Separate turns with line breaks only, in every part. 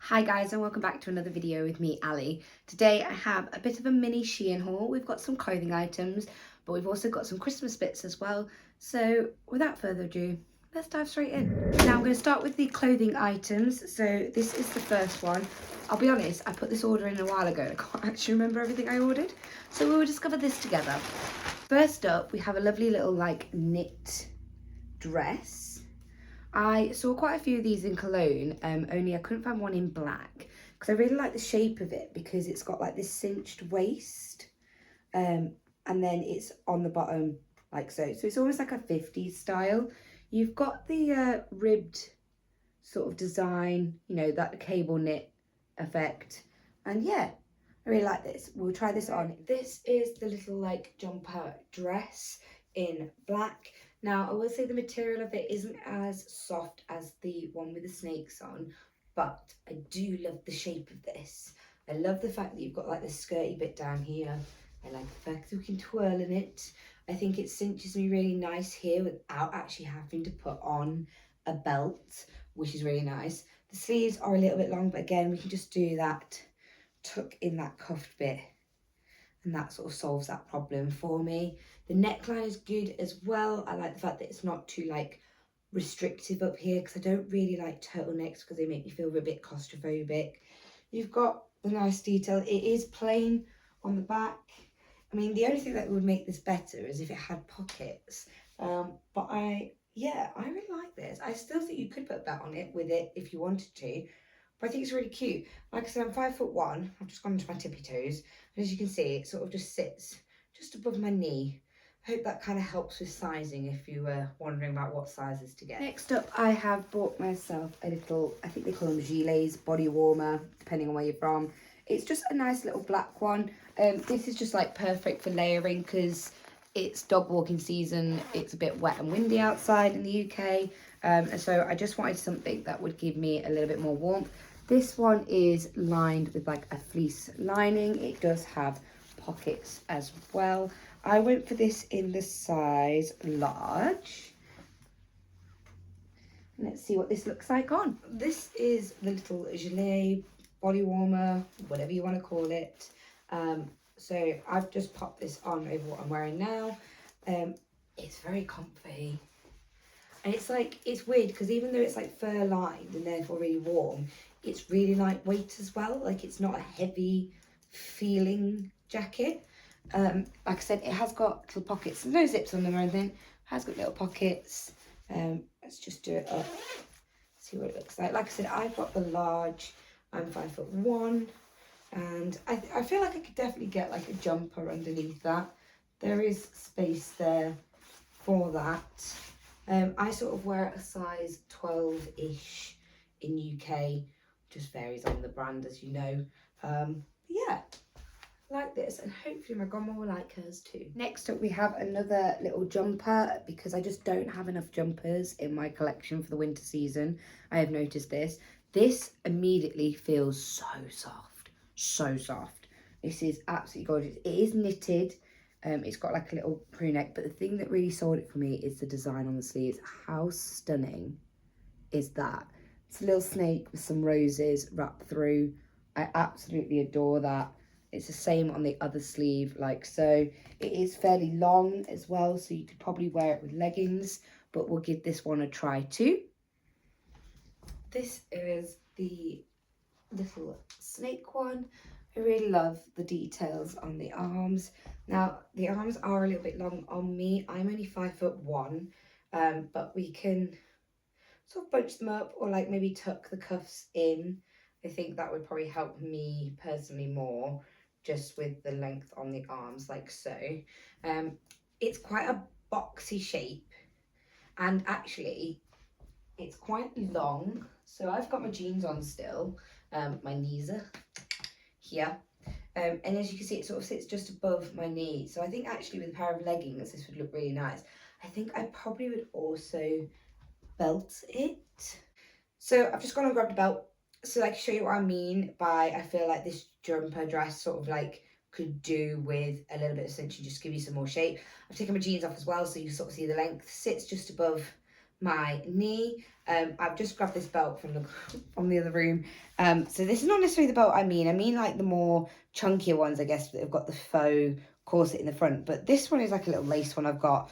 Hi guys, and welcome back to another video with me, Ali. Today I have a bit of a mini SHEIN haul. We've got some clothing items, but we've also got some Christmas bits as well. So without further ado, let's dive straight in. Now I'm going to start with the clothing items. So this is the first one. I'll be honest, I put this order in a while ago and I can't actually remember everything I ordered. So we will discover this together. First up, we have a lovely little knit dress. I saw quite a few of these in Cologne, only I couldn't find one in black because I really like the shape of it because it's got like this cinched waist, and then it's on the bottom like so. So it's almost like a 50s style. You've got the ribbed sort of design, you know, that cable knit effect. And yeah, I really like this. We'll try this on. This is the little jumper dress in black. Now, I will say the material of it isn't as soft as the one with the snakes on, but I do love the shape of this. I love the fact that you've got like the skirty bit down here. I like the fact that we can twirl in it. I think it cinches me really nice here without actually having to put on a belt, which is really nice. The sleeves are a little bit long, but again, we can just do that, tuck in that cuffed bit, and that sort of solves that problem for me. The neckline is good as well. I like the fact that it's not too restrictive up here because I don't really like turtlenecks because they make me feel a bit claustrophobic. You've got the nice detail. It is plain on the back. I mean, the only thing that would make this better is if it had pockets. But I really like this. I still think you could put that on it with it if you wanted to. But I think it's really cute. Like I said, I'm 5'1". I've just gone into my tippy toes. And as you can see, it sort of just sits just above my knee. I hope that kind of helps with sizing if you were wondering about what sizes to get. Next up, I have bought myself a little, I think they call them gilets, body warmer, depending on where you're from. It's just a nice little black one. This is just perfect for layering because it's dog walking season. It's a bit wet and windy outside in the UK. And so I just wanted something that would give me a little bit more warmth. This one is lined with a fleece lining. It does have pockets as well. I went for this in the size large. Let's see what this looks like on. This is the little gilet, body warmer, whatever you want to call it. So I've just popped this on over what I'm wearing now. It's very comfy. And it's weird because even though it's fur lined and therefore really warm, it's really lightweight as well. It's not a heavy feeling jacket. Like I said, it has got little pockets. No zips on them or anything. It has got little pockets. Let's just do it up. See what it looks like. Like I said, I've got the large. I'm 5'1", and I feel like I could definitely get a jumper underneath that. There is space there for that. I sort of wear a size 12-ish in UK. Just varies on the brand, as you know. Yeah, like this, and hopefully my grandma will like hers too. Next up, we have another little jumper because I just don't have enough jumpers in my collection for the winter season. I have noticed this. This immediately feels so soft, so soft. This is absolutely gorgeous. It is knitted. It's got a little crew neck, but the thing that really sold it for me is the design on the sleeves. How stunning is that? It's a little snake with some roses wrapped through. I absolutely adore that. It's the same on the other sleeve, like so. It is fairly long as well, so you could probably wear it with leggings, but we'll give this one a try too. This is the little snake one. I really love the details on the arms. Now, the arms are a little bit long on me. I'm only 5'1", but we can sort of bunch them up or maybe tuck the cuffs in. I think that would probably help me personally more, just with the length on the arms like so. It's quite a boxy shape, and actually it's quite long. So I've got my jeans on still. My knees are here. And as you can see, it sort of sits just above my knee. So I think actually with a pair of leggings, this would look really nice. I think I probably would also belt it. So I've just gone and grabbed a belt. So show you what I mean by I feel like this jumper dress sort of could do with a little bit of cinching, just give you some more shape. I've taken my jeans off as well, so you can sort of see the length. Sits just above my knee. I've just grabbed this belt from the other room. So this is not necessarily the belt I mean like the more chunkier ones, I guess, that have got the faux corset in the front. But this one is like a little lace one I've got.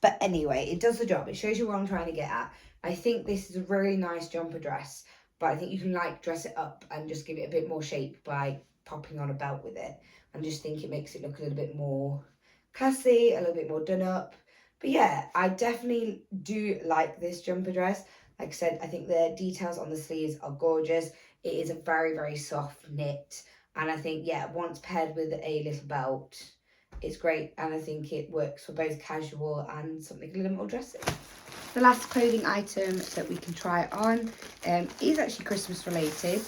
But anyway, it does the job. It shows you what I'm trying to get at. I think this is a really nice jumper dress, but I think you can like dress it up and just give it a bit more shape by popping on a belt with it. I just think it makes it look a little bit more classy, a little bit more done up. But yeah, I definitely do like this jumper dress. Like I said, I think the details on the sleeves are gorgeous. It is a very, very soft knit. And I think, yeah, once paired with a little belt, it's great. And I think it works for both casual and something a little more dressy. The last clothing item that we can try on is actually Christmas related.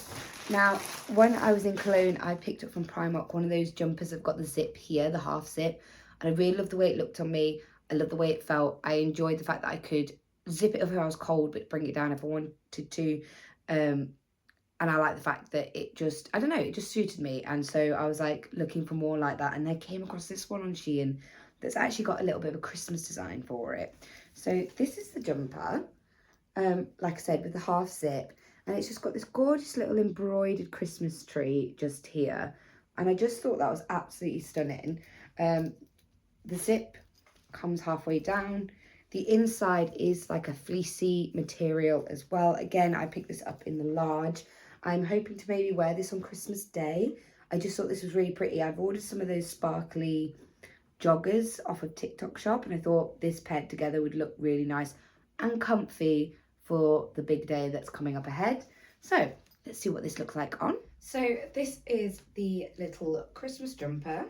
Now, when I was in Cologne, I picked up from Primark one of those jumpers that have got the zip here, the half zip. And I really loved the way it looked on me. I loved the way it felt. I enjoyed the fact that I could zip it up if I was cold, but bring it down if I wanted to. And I like the fact that it just, I don't know, it just suited me. And so I was like looking for more like that. And I came across this one on SHEIN that's actually got a little bit of a Christmas design for it. So this is the jumper, like I said, with the half zip. And it's just got this gorgeous little embroidered Christmas tree just here. And I just thought that was absolutely stunning. The zip comes halfway down. The inside is like a fleecy material as well. Again, I picked this up in the large. I'm hoping to maybe wear this on Christmas Day. I just thought this was really pretty. I've ordered some of those sparkly joggers off of TikTok shop, and I thought this paired together would look really nice and comfy for the big day that's coming up ahead. So let's see what this looks like on. So this is the little Christmas jumper.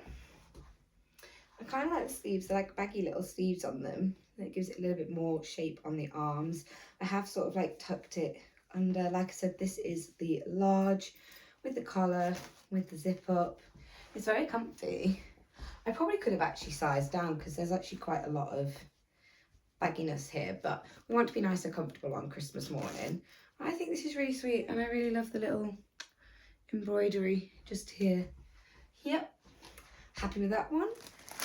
I kind of like the sleeves. They're like baggy little sleeves on them. That gives it a little bit more shape on the arms. I have sort of like tucked it under. Like I said, this is the large with the collar, with the zip up. It's very comfy. I probably could have actually sized down because there's actually quite a lot of bagginess here, but we want to be nice and comfortable on Christmas morning. I think this is really sweet, and I really love the little embroidery just here. Yep, happy with that one.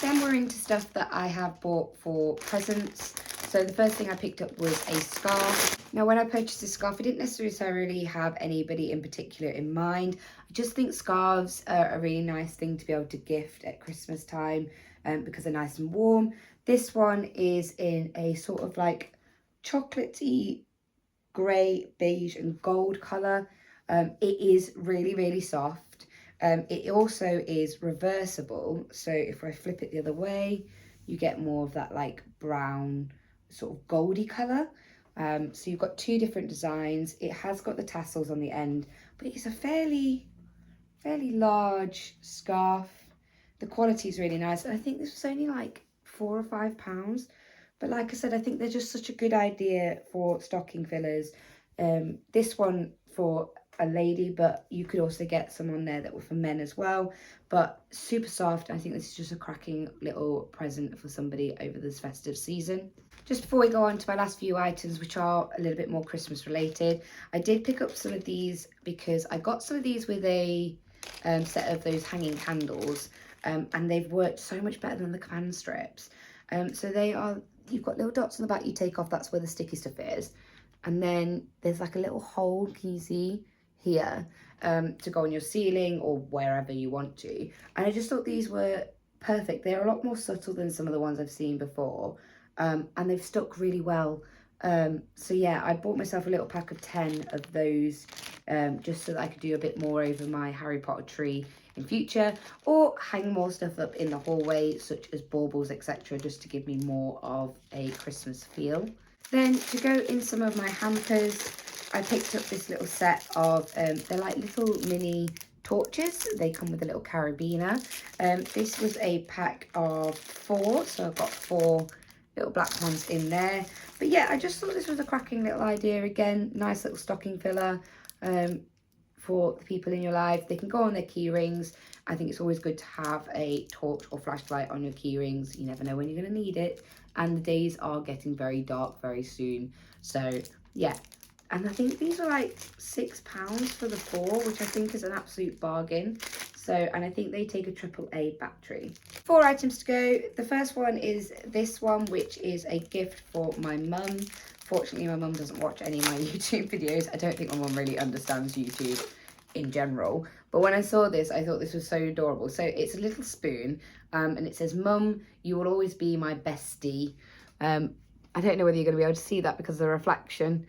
Then we're into stuff that I have bought for presents. So the first thing I picked up was a scarf. Now, when I purchased this scarf, I didn't necessarily have anybody in particular in mind. I just think scarves are a really nice thing to be able to gift at Christmas time because they're nice and warm. This one is in a sort of like chocolatey, grey, beige and gold colour. It is really, really soft. It also is reversible. So if I flip it the other way, you get more of that like brown sort of goldy colour. So you've got two different designs. It has got the tassels on the end, but it's a fairly large scarf. The quality is really nice. And I think this was only like £4 or £5. But like I said, I think they're just such a good idea for stocking fillers. This one for a lady, but you could also get some on there that were for men as well. But super soft. I think this is just a cracking little present for somebody over this festive season. Just before we go on to my last few items, which are a little bit more Christmas related, I did pick up some of these because I got some of these with a set of those hanging candles, and they've worked so much better than the command strips. So they are, you've got little dots on the back you take off, that's where the sticky stuff is. And then there's like a little hole, can you see, here to go on your ceiling or wherever you want to. And I just thought these were perfect. They're a lot more subtle than some of the ones I've seen before, and they've stuck really well. So yeah, I bought myself a little pack of 10 of those just so that I could do a bit more over my Harry Potter tree in future, or hang more stuff up in the hallway such as baubles, etc., just to give me more of a Christmas feel. Then to go in some of my hampers, I picked up this little set of, they're like little mini torches. They come with a little carabiner. This was a pack of 4, so I've got 4 little black ones in there. But yeah, I just thought this was a cracking little idea. Again, nice little stocking filler for the people in your life. They can go on their key rings. I think it's always good to have a torch or flashlight on your key rings. You never know when you're going to need it. And the days are getting very dark very soon. So yeah. And I think these were like £6 for the 4, which I think is an absolute bargain. So, and I think they take a AAA battery. 4 items to go. The first one is this one, which is a gift for my mum Fortunately, my mum doesn't watch any of my YouTube videos. I don't think my mum really understands YouTube in general. But when I saw this, I thought this was so adorable. So it's a little spoon, and it says, "Mum, you will always be my bestie." I don't know whether you're going to be able to see that because of the reflection.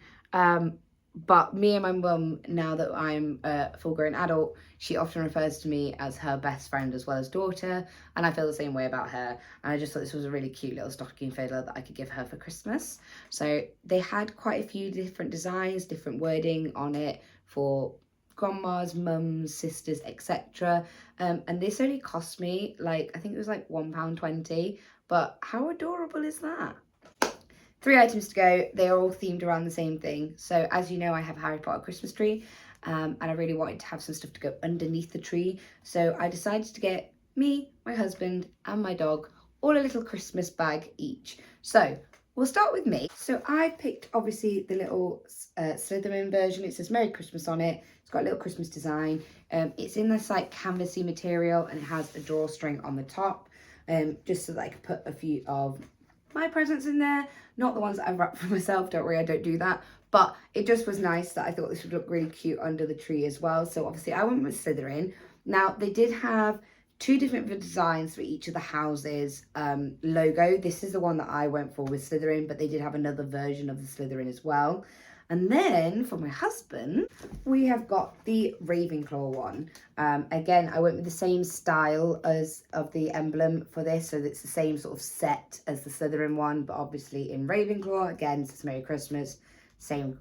But me and my mum, now that I'm a full-grown adult, she often refers to me as her best friend as well as daughter, and I feel the same way about her. And I just thought this was a really cute little stocking filler that I could give her for Christmas. So they had quite a few different designs, different wording on it for grandmas, mums, sisters, etc. And this only cost me, like, I think it was like £1.20, but how adorable is that? 3 items to go. They are all themed around the same thing. So as you know, I have a Harry Potter Christmas tree, and I really wanted to have some stuff to go underneath the tree. So I decided to get me, my husband and my dog all a little Christmas bag each. So we'll start with me. So I picked obviously the little Slytherin version. It says Merry Christmas on it. It's got a little Christmas design. It's in this like canvasy material, and it has a drawstring on the top, just so that I could put a few of my presents in there, not the ones that I've wrapped for myself, don't worry, I don't do that, but it just was nice that I thought this would look really cute under the tree as well. So obviously I went with Slytherin. Now they did have 2 different designs for each of the houses logo. This is the one that I went for with Slytherin, but they did have another version of the Slytherin as well. And then for my husband, we have got the Ravenclaw one. Again, I went with the same style as of the emblem for this, so it's the same sort of set as the Slytherin one, but obviously in Ravenclaw. Again, it's Merry Christmas, same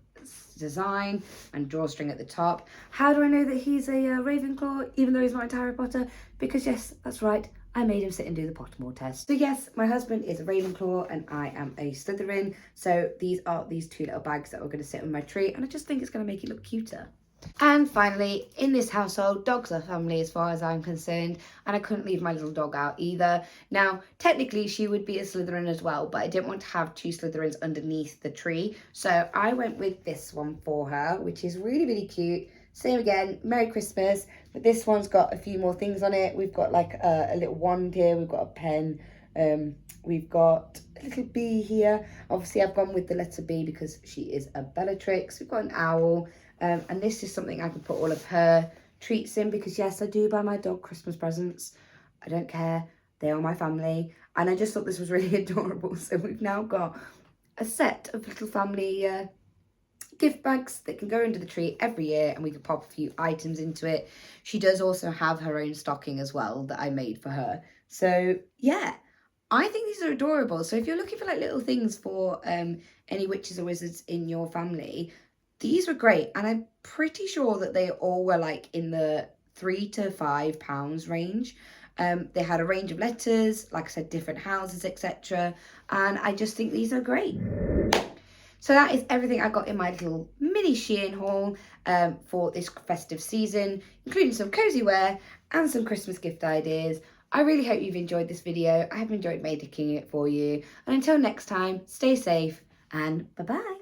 design and drawstring at the top. How do I know that he's a Ravenclaw, even though he's not into Harry Potter? Because yes, that's right, I made him sit and do the Pottermore test. So yes, my husband is a Ravenclaw and I am a Slytherin. So these are these 2 little bags that are going to sit on my tree, and I just think it's going to make it look cuter. And finally, in this household, dogs are family as far as I'm concerned, and I couldn't leave my little dog out either. Now, technically, she would be a Slytherin as well, but I didn't want to have 2 Slytherins underneath the tree. So I went with this one for her, which is really, really cute. Same again, Merry Christmas, but this one's got a few more things on it. We've got like a little wand here, we've got a pen, we've got a little bee here. Obviously, I've gone with the letter B because she is a Bellatrix. We've got an owl, and this is something I can put all of her treats in because, yes, I do buy my dog Christmas presents. I don't care. They are my family. And I just thought this was really adorable. So we've now got a set of little family gift bags that can go under the tree every year, and we can pop a few items into it. She does also have her own stocking as well that I made for her. So yeah, I think these are adorable. So if you're looking for like little things for any witches or wizards in your family, these were great. And I'm pretty sure that they all were like in the £3 to £5 range. They had a range of letters, like I said, different houses, etc. And I just think these are great. So that is everything I got in my little mini SHEIN haul for this festive season, including some cozy wear and some Christmas gift ideas. I really hope you've enjoyed this video. I have enjoyed making it for you. And until next time, stay safe and bye-bye.